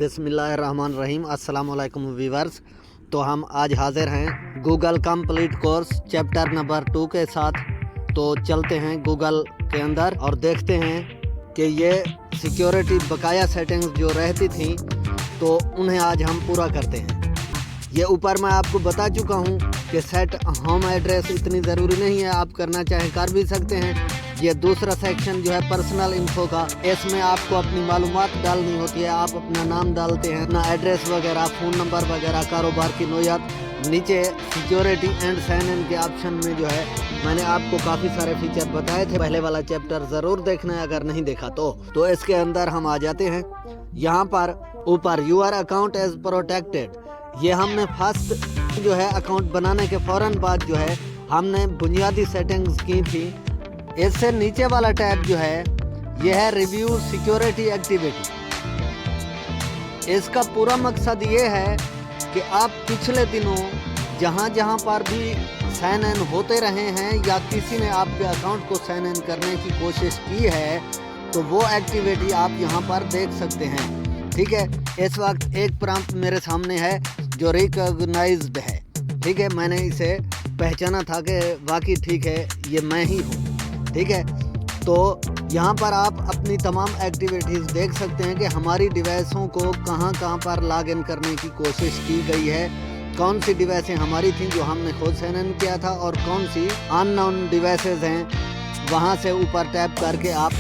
बिस्मिल्लाहिर्रहमानिर्रहीम। अस्सलाम वालेकुम व्यूअर्स। तो हम आज हाजिर हैं Google complete course chapter number 2 के साथ। तो चलते हैं गूगल के अंदर और देखते हैं कि ये सिक्योरिटी बकाया सेटिंग्स जो रहती थी तो उन्हें आज हम पूरा करते हैं। ये ऊपर मैं आपको बता चुका हूँ कि सेट होम एड्रेस इतनी ज़रूरी नहीं है, आप करना चाहें कर भी सकते हैं। ये दूसरा सेक्शन जो है पर्सनल इन्फो का, इसमें आपको अपनी मालूमात डालनी होती है। आप अपना नाम डालते हैं, अपना एड्रेस वगैरह, फ़ोन नंबर वगैरह, कारोबार की नोयत। नीचे सिक्योरिटी एंड साइन इन के ऑप्शन में जो है मैंने आपको काफ़ी सारे फीचर बताए थे। पहले वाला चैप्टर ज़रूर देखना है अगर नहीं देखा तो इसके अंदर हम आ जाते हैं। यहाँ पर ऊपर यूर अकाउंट एज प्रोटेक्टेड, ये हमने फर्स्ट जो है अकाउंट बनाने के फ़ौरन बाद जो है हमने बुनियादी सेटिंग्स की थी। इससे नीचे वाला टैब जो है ये है रिव्यू सिक्योरिटी एक्टिविटी। इसका पूरा मकसद ये है कि आप पिछले दिनों जहाँ जहाँ पर भी साइन इन होते रहे हैं या किसी ने आपके अकाउंट को साइन इन करने की कोशिश की है तो वो एक्टिविटी आप यहाँ पर देख सकते हैं। ठीक है, इस वक्त एक प्रॉम्प्ट मेरे सामने है जो रिकॉग्नाइज्ड है। ठीक है, मैंने इसे पहचाना था कि वाकई ठीक है ये मैं ही हूँ। ठीक है, तो यहाँ पर आप अपनी तमाम एक्टिविटीज़ देख सकते हैं कि हमारी डिवाइसों को कहाँ कहाँ पर लॉग इन करने की कोशिश की गई है, कौन सी डिवाइसें हमारी थी जो हमने खुद साइन इन किया था और कौन सी अननोन डिवाइसेस हैं। वहाँ से ऊपर टैप करके आप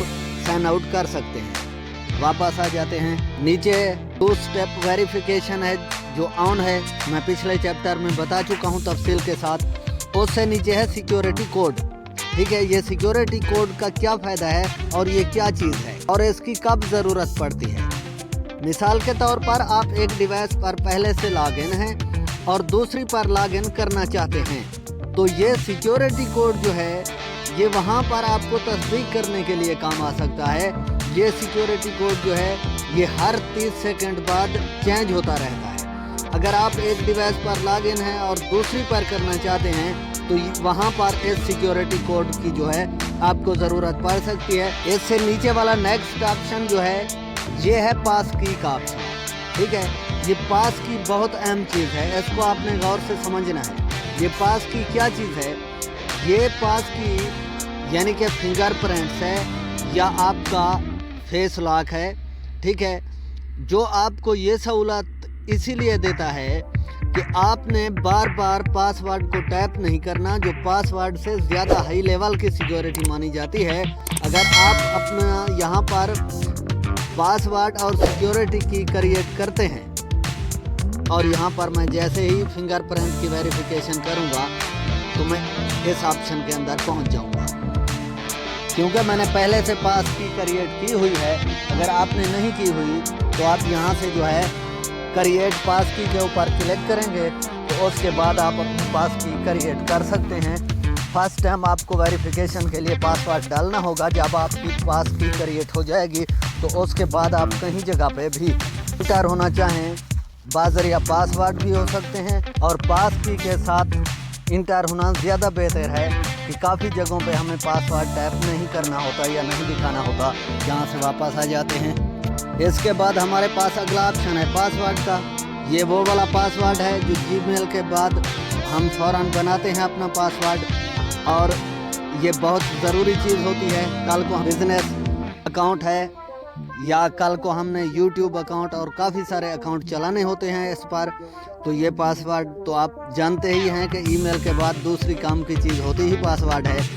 साइन आउट कर सकते हैं। वापस आ जाते हैं, नीचे 2 स्टेप वेरिफिकेशन है जो ऑन है, मैं पिछले चैप्टर में बता चुका हूँ तफसील के साथ। उससे नीचे है सिक्योरिटी कोड। ठीक है, ये सिक्योरिटी कोड का क्या फ़ायदा है और ये क्या चीज़ है और इसकी कब ज़रूरत पड़ती है। मिसाल के तौर पर आप एक डिवाइस पर पहले से लॉग इन हैं और दूसरी पर लॉग इन करना चाहते हैं तो ये सिक्योरिटी कोड जो है ये वहाँ पर आपको तस्दीक करने के लिए काम आ सकता है। ये सिक्योरिटी कोड जो है ये हर 30 सेकंड बाद चेंज होता रहता है। अगर आप एक डिवाइस पर लॉग इन हैं और दूसरी पर करना चाहते हैं तो वहाँ पर इस सिक्योरिटी कोड की जो है आपको ज़रूरत पड़ सकती है। इससे नीचे वाला नेक्स्ट ऑप्शन जो है ये है पास की का ऑप्शन। ठीक है, ये पास की बहुत अहम चीज़ है, इसको आपने गौर से समझना है। ये पास की क्या चीज़ है, ये पास की यानी कि फिंगरप्रिंट्स है या आपका फेस लॉक है। ठीक है, जो आपको ये सहूलत इसीलिए देता है कि आपने बार बार पासवर्ड को टैप नहीं करना, जो पासवर्ड से ज़्यादा हाई लेवल की सिक्योरिटी मानी जाती है। अगर आप अपना यहाँ पर पासवर्ड और सिक्योरिटी की क्रिएट करते हैं और यहाँ पर मैं जैसे ही फिंगरप्रिंट की वेरिफिकेशन करूँगा तो मैं इस ऑप्शन के अंदर पहुँच जाऊँगा, क्योंकि मैंने पहले से पास की क्रिएट की हुई है। अगर आपने नहीं की हुई तो आप यहाँ से जो है क्रिएट पास की के ऊपर क्लिक करेंगे तो उसके बाद आप अपनी पास की क्रिएट कर सकते हैं। फर्स्ट टाइम आपको वेरिफिकेशन के लिए पासवर्ड डालना होगा। जब आपकी पास की क्रिएट हो जाएगी तो उसके बाद आप कहीं जगह पे भी इंटर होना चाहें बाज़रिया पासवर्ड भी हो सकते हैं। और पास की के साथ इंटर होना ज़्यादा बेहतर है कि काफ़ी जगहों पे हमें पासवर्ड टैप नहीं करना होता या नहीं दिखाना होता, जहाँ से वापस आ जाते हैं। इसके बाद हमारे पास अगला ऑप्शन है पासवर्ड का। ये वो वाला पासवर्ड है जो जीमेल के बाद हम फ़ौरन बनाते हैं अपना पासवर्ड, और ये बहुत ज़रूरी चीज़ होती है। कल को बिज़नेस अकाउंट है या कल को हमने यूट्यूब अकाउंट और काफ़ी सारे अकाउंट चलाने होते हैं इस पर, तो ये पासवर्ड तो आप जानते ही हैं कि ईमेल के बाद दूसरी काम की चीज़ होती ही पासवर्ड है।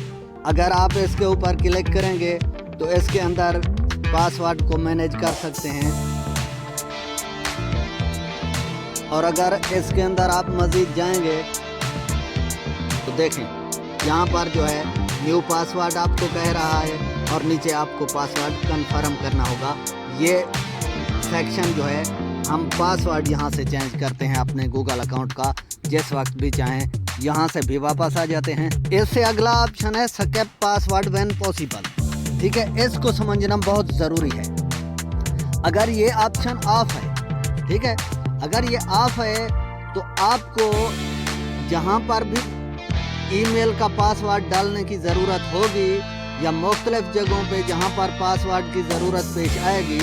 अगर आप इसके ऊपर क्लिक करेंगे तो इसके अंदर पासवर्ड को मैनेज कर सकते हैं। और अगर इसके अंदर आप मज़ीद जाएंगे तो देखें यहाँ पर जो है न्यू पासवर्ड आपको कह रहा है और नीचे आपको पासवर्ड कन्फर्म करना होगा। ये सेक्शन जो है हम पासवर्ड यहाँ से चेंज करते हैं अपने गूगल अकाउंट का, जिस वक्त भी चाहें यहाँ से भी वापस आ जाते हैं। इससे अगला ऑप्शन है स्किप पासवर्ड व्हेन पॉसिबल। ठीक है, इसको समझना बहुत ज़रूरी है। अगर ये ऑप्शन ऑफ है, ठीक है, अगर ये ऑफ है तो आपको जहाँ पर भी ईमेल का पासवर्ड डालने की ज़रूरत होगी या मुख्तलिफ जगहों पे जहाँ पर पासवर्ड की ज़रूरत पेश आएगी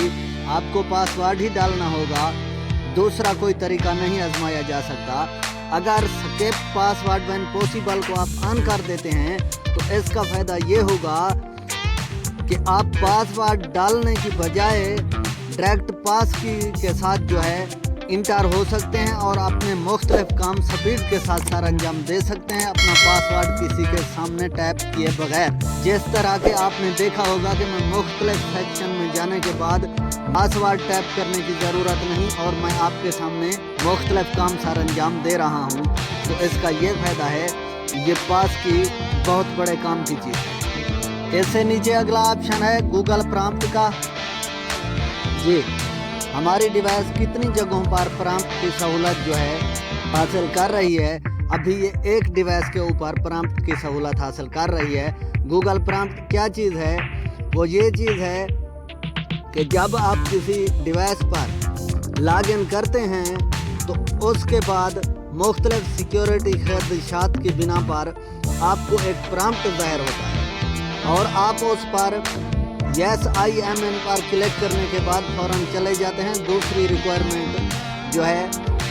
आपको पासवर्ड ही डालना होगा, दूसरा कोई तरीका नहीं आजमाया जा सकता। अगर स्किप पासवर्ड व्हेन पॉसिबल को आप ऑन कर देते हैं तो इसका फ़ायदा ये होगा कि आप पासवर्ड डालने की बजाय डायरेक्ट पास की के साथ जो है इंटर हो सकते हैं और अपने मुख्तलिफ काम स्पीड के साथ सर अंजाम दे सकते हैं, अपना पासवर्ड किसी के सामने टैप किए बगैर। जिस तरह के आपने देखा होगा कि मैं मुख्तलिफ सेक्शन में जाने के बाद पासवर्ड टैप करने की ज़रूरत नहीं और मैं आपके सामने मुख्तलिफ काम सर अंजाम दे रहा हूँ। तो इसका ये फ़ायदा है, ये पास की बहुत बड़े काम की चीज़ है। इससे नीचे अगला ऑप्शन है गूगल प्रॉम्प्ट का। जी, हमारी डिवाइस कितनी जगहों पर प्रॉम्प्ट की सहूलत जो है हासिल कर रही है। अभी ये एक डिवाइस के ऊपर प्रॉम्प्ट की सहूलत हासिल कर रही है। गूगल प्रॉम्प्ट क्या चीज़ है? वो ये चीज़ है कि जब आप किसी डिवाइस पर लॉग इन करते हैं तो उसके बाद मुख्तलिफ सिक्योरिटी खदशात की बिना पर आपको एक प्रॉम्प्ट ज़ाहिर होता है और आप उस पर यस IMN पर क्लिक करने के बाद फ़ौरन चले जाते हैं। दूसरी रिक्वायरमेंट जो है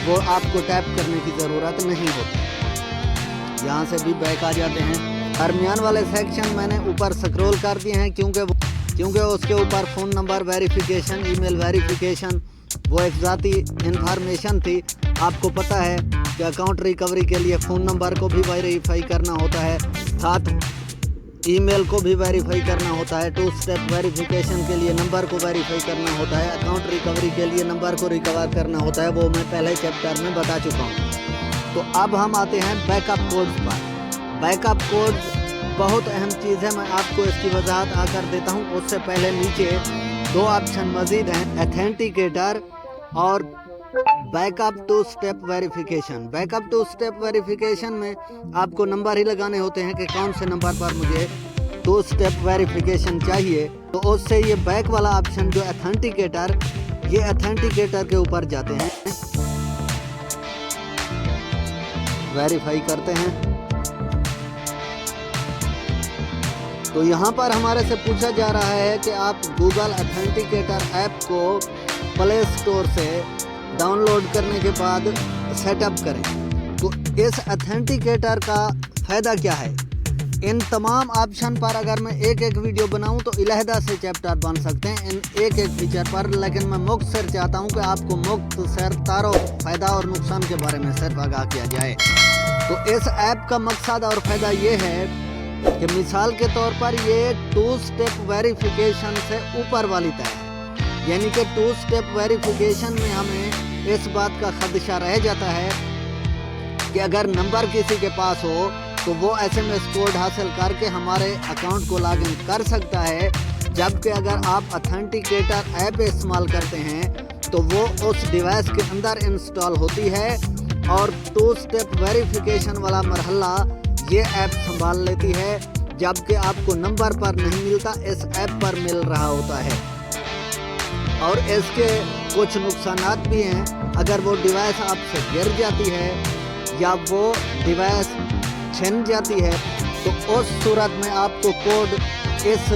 वो आपको टैप करने की ज़रूरत नहीं होती। यहाँ से भी बैक आ जाते हैं। दरमियान वाले सेक्शन मैंने ऊपर स्क्रॉल कर दिए हैं क्योंकि उसके ऊपर phone number verification, email verification, वो एक ज़ाती इंफॉर्मेशन थी। आपको पता है कि अकाउंट रिकवरी के लिए फ़ोन नंबर को भी वेरीफाई करना होता है, साथ ईमेल को भी वेरीफाई करना होता है। 2 स्टेप वेरिफिकेशन के लिए नंबर को वेरीफाई करना होता है। अकाउंट रिकवरी के लिए नंबर को रिकवर करना होता है, वो मैं पहले चैप्टर में बता चुका हूँ। तो अब हम आते हैं बैकअप कोड्स पर। बैकअप कोड्स बहुत अहम चीज़ है, मैं आपको इसकी वजाहत आकर देता हूँ। उससे पहले नीचे 2 ऑप्शन मज़ीद हैं, ऑथेंटिकेटर और backup 2 step verification. Backup 2 step verification में आपको नंबर ही लगाने होते हैं कि कौन से नंबर पर मुझे 2 स्टेप वेरिफिकेशन चाहिए। तो उससे ये बैक वाला ऑप्शन जो ऑथेंटिकेटर, ये ऑथेंटिकेटर के ऊपर जाते हैं, वेरीफाई करते हैं। तो यहाँ पर हमारे से पूछा जा रहा है कि आप गूगल ऑथेंटिकेटर ऐप को प्ले स्टोर से डाउनलोड करने के बाद सेटअप करें। तो इस ऑथेंटिकेटर का फ़ायदा क्या है? इन तमाम ऑप्शन पर अगर मैं एक एक वीडियो बनाऊं तो इलाहदा से चैप्टर बन सकते हैं इन एक एक फीचर पर, लेकिन मैं मुख्तसर चाहता हूं कि आपको मुख्तसर तारो फ़ायदा और नुकसान के बारे में सिर्फ आगाह किया जाए। तो इस ऐप का मकसद और फ़ायदा ये है कि मिसाल के तौर पर ये 2 स्टेप वेरिफिकेशन से ऊपर वाली तय है, यानी कि 2 स्टेप वेरिफिकेशन में हमें इस बात का खदशा रह जाता है कि अगर नंबर किसी के पास हो तो वो SMS कोड हासिल करके हमारे अकाउंट को लॉगिन कर सकता है, जबकि अगर आप ऑथेंटिकेटर ऐप इस्तेमाल करते हैं तो वो उस डिवाइस के अंदर इंस्टॉल होती है और 2 स्टेप वेरिफिकेशन वाला मरहला ये ऐप संभाल लेती है, जबकि आपको नंबर पर नहीं मिलता, इस ऐप पर मिल रहा होता है। और इसके कुछ नुकसानात भी हैं। अगर वो डिवाइस आपसे गिर जाती है या वो डिवाइस छिन जाती है तो उस सूरत में आपको कोड इस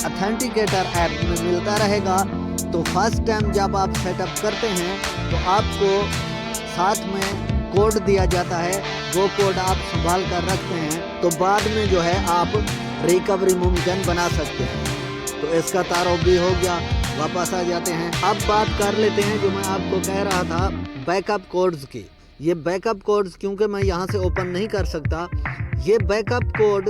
ऑथेंटिकेटर ऐप में मिलता रहेगा। तो फर्स्ट टाइम जब आप सेटअप करते हैं तो आपको साथ में कोड दिया जाता है, वो कोड आप संभाल कर रखते हैं तो बाद में जो है आप रिकवरी मुमकिन बना सकते हैं। तो इसका तारुफ भी हो गया। वापस आ जाते हैं, अब बात कर लेते हैं जो मैं आपको कह रहा था बैकअप कोड्स की। ये बैकअप कोड्स क्योंकि मैं यहाँ से ओपन नहीं कर सकता, ये बैकअप कोड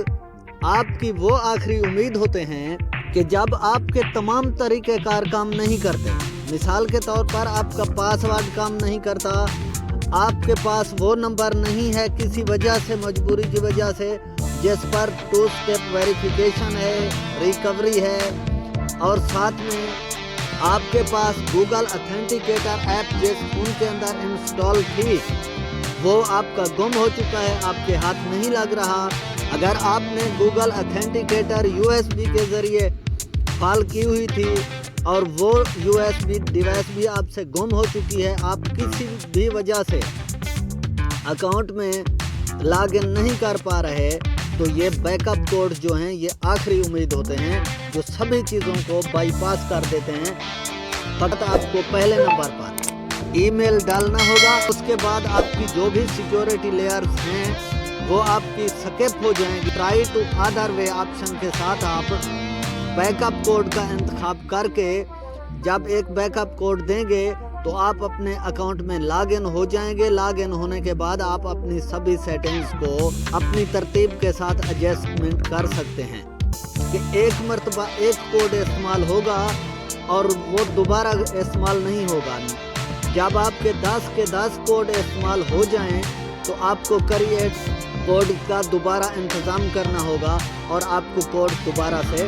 आपकी वो आखिरी उम्मीद होते हैं कि जब आपके तमाम तरीक़ेकार काम नहीं करते। मिसाल के तौर पर आपका पासवर्ड काम नहीं करता, आपके पास वो नंबर नहीं है किसी वजह से, मजबूरी की वजह से, जिस पर 2 स्टेप वेरिफिकेशन है, रिकवरी है, और साथ में आपके पास गूगल ऑथेंटिकेटर ऐप जिस फ़ोन के अंदर इंस्टॉल थी वो आपका गुम हो चुका है, आपके हाथ नहीं लग रहा। अगर आपने गूगल ऑथेंटिकेटर USB के ज़रिए कॉल की हुई थी और वो USB डिवाइस भी आपसे गुम हो चुकी है, आप किसी भी वजह से अकाउंट में लॉगिन नहीं कर पा रहे, तो ये बैकअप कोड जो हैं ये आखिरी उम्मीद होते हैं जो सभी चीज़ों को बाईपास कर देते हैं फकत आपको पहले नंबर पर ईमेल डालना होगा। उसके बाद आपकी जो भी सिक्योरिटी लेयर्स हैं वो आपकी स्किप हो जाएंगी। Try to other way option के साथ आप बैकअप कोड का इंतखाब करके जब एक बैकअप कोड देंगे तो आप अपने अकाउंट में लॉग इन हो जाएंगे। लॉग इन होने के बाद आप अपनी सभी सेटिंग्स को अपनी तरतीब के साथ एडजस्टमेंट कर सकते हैं कि एक मर्तबा एक कोड इस्तेमाल होगा और वो दोबारा इस्तेमाल नहीं होगा। जब आपके 10 के 10 कोड इस्तेमाल हो जाएं तो आपको क्रिएट कोड का दोबारा इंतज़ाम करना होगा और आपको कोड दोबारा से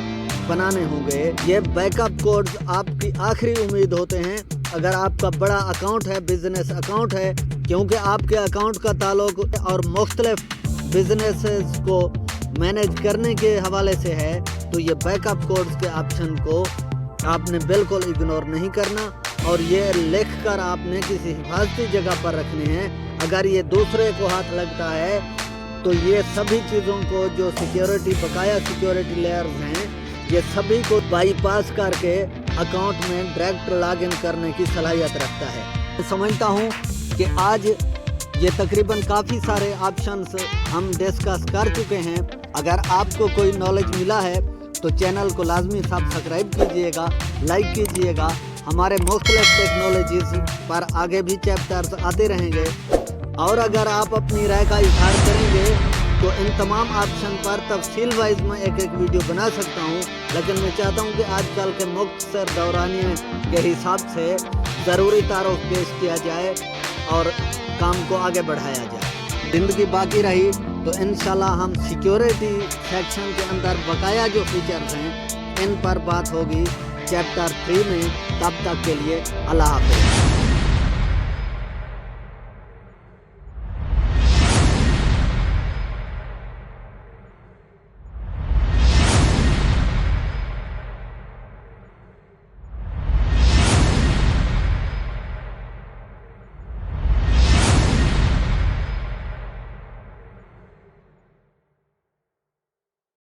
बनाने होंगे। ये बैकअप कोड्स आपकी आखिरी उम्मीद होते हैं अगर आपका बड़ा अकाउंट है, बिजनेस अकाउंट है, क्योंकि आपके अकाउंट का ताल्लुक और मुख्तलिफ बिजनेसेस को मैनेज करने के हवाले से है, तो ये बैकअप कोड्स के ऑप्शन को आपने बिल्कुल इग्नोर नहीं करना और ये लिख कर आपने किसी हिफाजती जगह पर रखने हैं। अगर ये दूसरे को हाथ लगता है तो ये सभी चीज़ों को जो सिक्योरिटी बकाया सिक्योरिटी लेयर्स हैं ये सभी को बाईपास करके अकाउंट में डायरेक्ट लॉगिन करने की सलाहियत रखता है। मैं समझता हूँ कि आज ये तकरीबन काफ़ी सारे ऑप्शंस हम डिस्कस कर चुके हैं। अगर आपको कोई नॉलेज मिला है तो चैनल को लाजमी सब्सक्राइब कीजिएगा, लाइक कीजिएगा। हमारे मुख्तलिफ टेक्नोलॉजीज़ पर आगे भी चैप्टर्स आते रहेंगे और अगर आप अपनी राय का इजहार करेंगे तो इन तमाम ऑप्शन पर तफसील वाइज में एक एक वीडियो बना सकता हूं, लेकिन मैं चाहता हूं कि आजकल के मुख्तसर दौरानिए के हिसाब से ज़रूरी तारुफ पेश किया जाए और काम को आगे बढ़ाया जाए। ज़िंदगी बाकी रही तो इंशाल्लाह हम सिक्योरिटी सेक्शन के अंदर बकाया जो फीचर्स हैं इन पर बात होगी चैप्टर 3 में। तब तक के लिए अल्लाह हाफ़िज़।